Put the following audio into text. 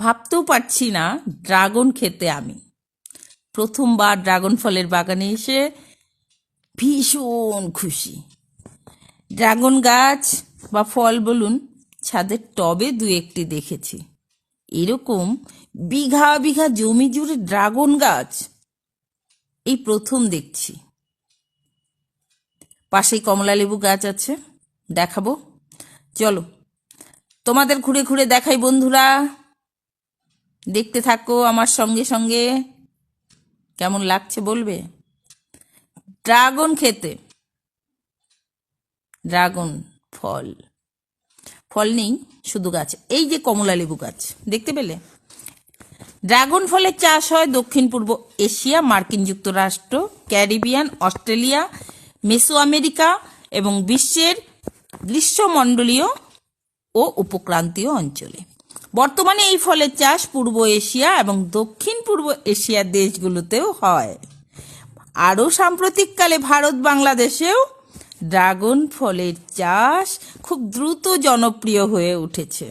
ভাবতেও পারছি না ড্রাগন খেতে আমি। প্রথমবার ড্রাগন ফলের বাগানে এসে ভীষণ খুশি। ড্রাগন গাছ বা ফল বলুন, ছাদের টবে দু একটি দেখেছি। এরকম বিঘা বিঘা জমি জুড়ে ড্রাগন গাছ এই প্রথম দেখছি। পাশেই কমলালেবু গাছ আছে, দেখাবো। চলো তোমাদের ঘুরে ঘুরে দেখাই বন্ধুরা, দেখতে থাকো আমার সঙ্গে সঙ্গে। কেমন লাগছে বলবে। ড্রাগন খেতে, ড্রাগন ফল, ফল নেই শুধু গাছ। এই যে কমলালেবু গাছ দেখতে পেলে। ড্রাগন ফলের চাষ হয় দক্ষিণ পূর্ব এশিয়া, মার্কিন যুক্তরাষ্ট্র, ক্যারিবিয়ান, অস্ট্রেলিয়া, মেসো আমেরিকা এবং বিশ্বের গ্রীষ্মমণ্ডলীয় ও উপক্রান্তীয় অঞ্চলে। বর্তমানে এই ফলের চাষ পূর্ব এশিয়া এবং দক্ষিণ পূর্ব এশিয়ার দেশগুলোতেও হয়। আরও সাম্প্রতিককালে ভারত বাংলাদেশেও ড্রাগন ফলের চাষ খুব দ্রুত জনপ্রিয় হয়ে উঠেছে।